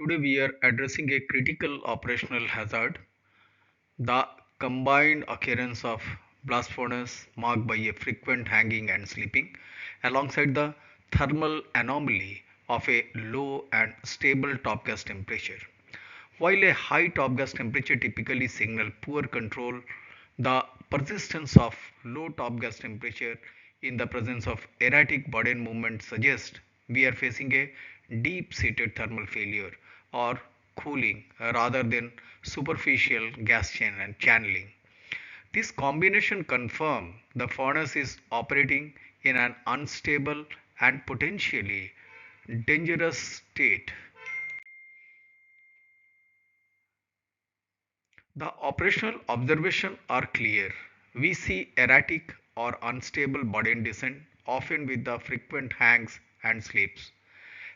Today we are addressing a critical operational hazard, the combined occurrence of blast furnace marked by a frequent hanging and sleeping, alongside the thermal anomaly of a low and stable top gas temperature. While a high top gas temperature typically signals poor control, the persistence of low top gas temperature in the presence of erratic body movement suggests we are facing a deep-seated thermal failure or cooling rather than superficial gas channeling. This combination confirms the furnace is operating in an unstable and potentially dangerous state. The operational observations are clear. We see erratic or unstable body descent, often with the frequent hangs and slips.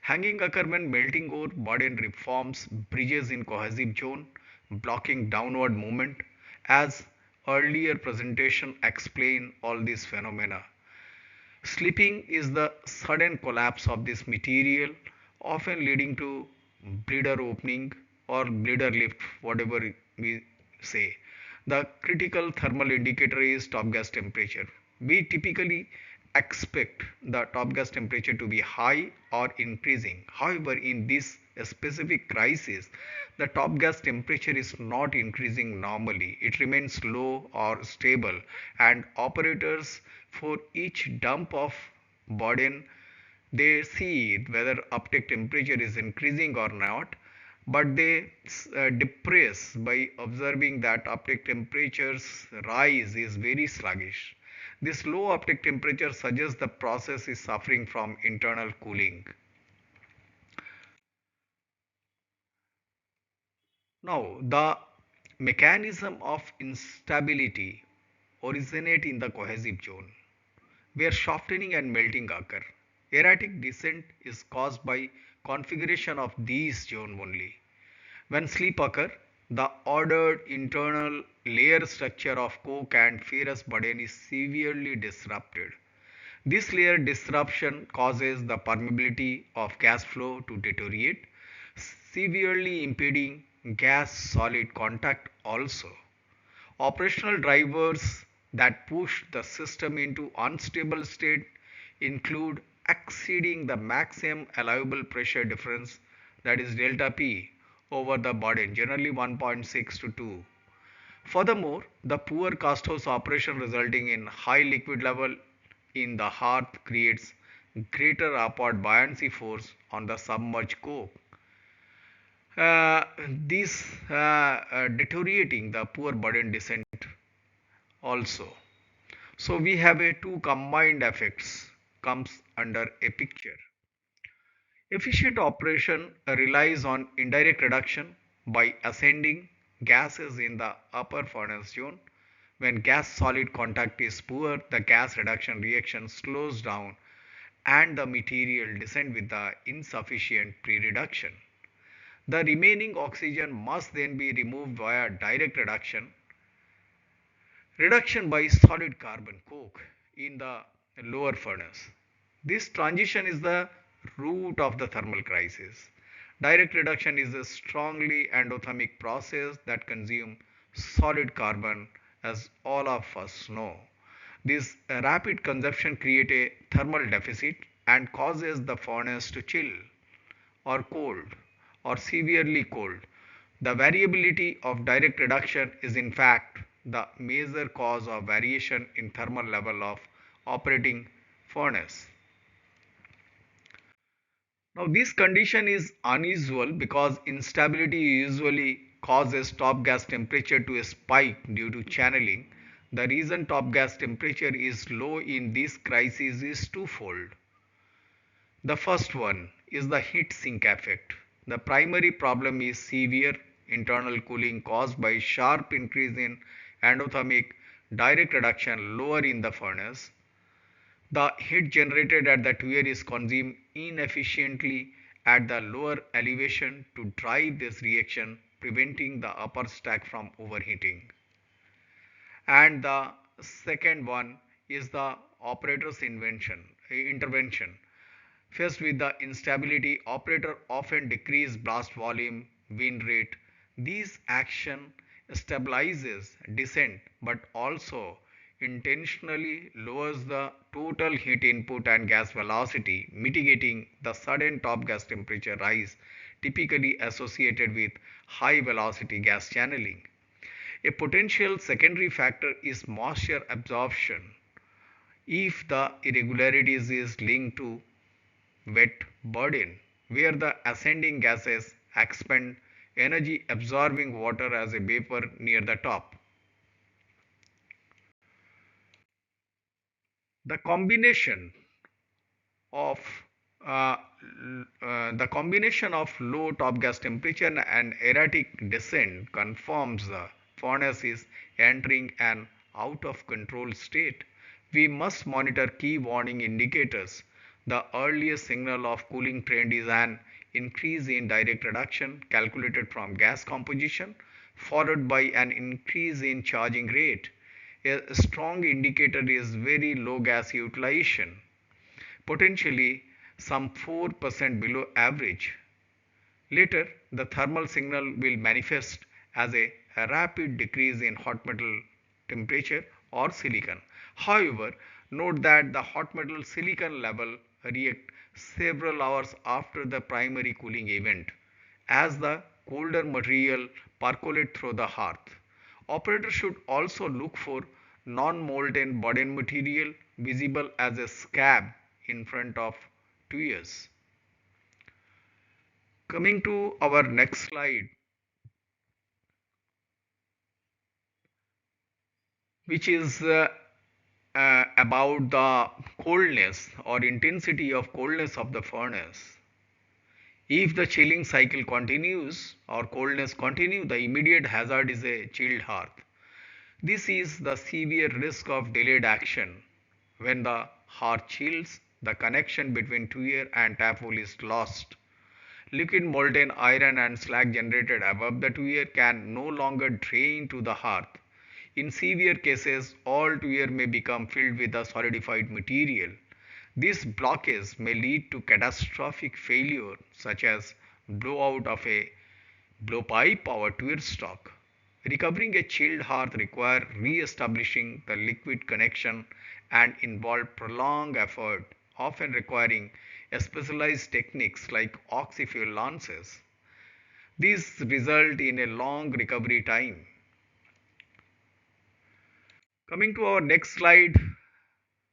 Hanging occur when melting ore body reforms bridges in cohesive zone, blocking downward movement. As earlier presentation explained all these phenomena. Slipping is the sudden collapse of this material, often leading to bleeder opening or bleeder lift, whatever we say. The critical thermal indicator is top gas temperature. We typically expect the top gas temperature to be high or increasing. However, in this specific crisis, the top gas temperature is not increasing normally. It remains low or stable, and operators for each dump of burden they see whether uptake temperature is increasing or not, but they depress by observing that uptake temperature's rise is very sluggish. This low uptake temperature suggests the process is suffering from internal cooling. Now, the mechanism of instability originate in the cohesive zone, where softening and melting occur. Erratic descent is caused by configuration of these zones only. When sleep occur, the ordered internal layer structure of coke and ferrous burden is severely disrupted. This layer disruption causes the permeability of gas flow to deteriorate, severely impeding gas solid contact also. Operational drivers that push the system into unstable state include exceeding the maximum allowable pressure difference, that is delta P, over the burden, generally 1.6 to 2. Furthermore, the poor cast house operation resulting in high liquid level in the hearth creates greater upward buoyancy force on the submerged coke. This deteriorating the poor burden descent also. So we have a two combined effects comes under a picture. Efficient operation relies on indirect reduction by ascending gases in the upper furnace zone. When gas solid contact is poor, the gas reduction reaction slows down and the material descend with the insufficient pre-reduction. The remaining oxygen must then be removed via direct reduction by solid carbon coke in the lower furnace. This transition is the root of the thermal crisis. Direct reduction is a strongly endothermic process that consumes solid carbon, as all of us know. This rapid consumption creates a thermal deficit and causes the furnace to chill or cold or severely cold. The variability of direct reduction is in fact the major cause of variation in thermal level of operating furnace. Now this condition is unusual because instability usually causes top gas temperature to spike due to channeling. The reason top gas temperature is low in this crisis is twofold. The first one is the heat sink effect. The primary problem is severe internal cooling caused by sharp increase in endothermic direct reduction lower in the furnace. The heat generated at the tuer is consumed inefficiently at the lower elevation to drive this reaction, preventing the upper stack from overheating. And the second one is the operator's intervention. Faced with the instability, operator often decrease blast volume, wind rate. These action stabilizes descent but also intentionally lowers the total heat input and gas velocity, mitigating the sudden top gas temperature rise typically associated with high velocity gas channeling. A potential secondary factor is moisture absorption. If the irregularities is linked to wet burden, where the ascending gases expend energy absorbing water as a vapor near the top. The combination of uh, low top gas temperature and erratic descent confirms the furnace is entering an out of control state. We must monitor key warning indicators. The earliest signal of cooling trend is an increase in direct reduction calculated from gas composition, followed by an increase in charging rate. A strong indicator is very low gas utilization, potentially some 4% below average. Later, the thermal signal will manifest as a rapid decrease in hot metal temperature or silicon. However, note that the hot metal silicon level react several hours after the primary cooling event as the colder material percolate through the hearth. Operator should also look for non-molten burden material visible as a scab in front of tuyeres. Coming to our next slide, which is about the coldness or intensity of coldness of the furnace. If the chilling cycle continues or coldness continue, the immediate hazard is a chilled hearth. This is the severe risk of delayed action. When the hearth chills, the connection between tuyer and tap hole is lost. Liquid molten iron and slag generated above the tuyer can no longer drain to the hearth. In severe cases, all tuyer may become filled with a solidified material. This blockage may lead to catastrophic failure such as blowout of a blowpipe or tuyer stock. Recovering a chilled hearth requires re-establishing the liquid connection and involve prolonged effort, often requiring specialized techniques like oxyfuel lances. These result in a long recovery time. Coming to our next slide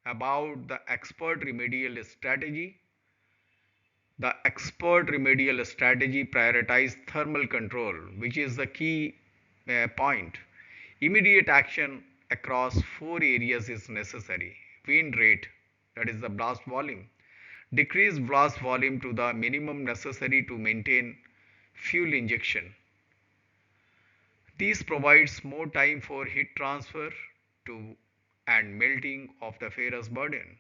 about the expert remedial strategy. The expert remedial strategy prioritizes thermal control, which is the key point. Immediate action across four areas is necessary. Wind rate, that is the blast volume. Decrease blast volume to the minimum necessary to maintain fuel injection. This provides more time for heat transfer to and melting of the ferrous burden.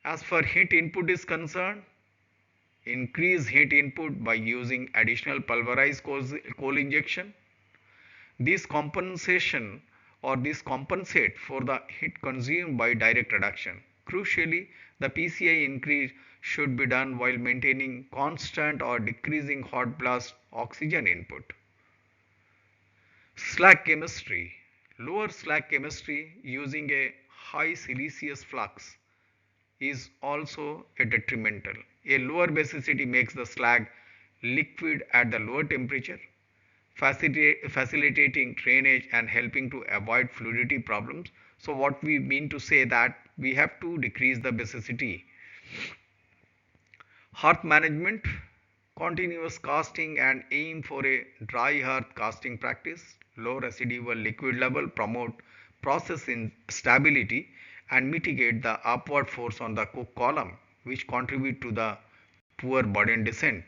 As far heat input is concerned, increase heat input by using additional pulverized coal injection. This compensate for the heat consumed by direct reduction. Crucially, the PCI increase should be done while maintaining constant or decreasing hot blast oxygen input. Slag chemistry. Lower slag chemistry using a high siliceous flux is also a detrimental. A lower basicity makes the slag liquid at the lower temperature, facilitating drainage and helping to avoid fluidity problems. So what we mean to say that we have to decrease the basicity. Hearth management, continuous casting and aim for a dry hearth casting practice. Low residual liquid level promote process stability and mitigate the upward force on the cook column, which contribute to the poor burden descent.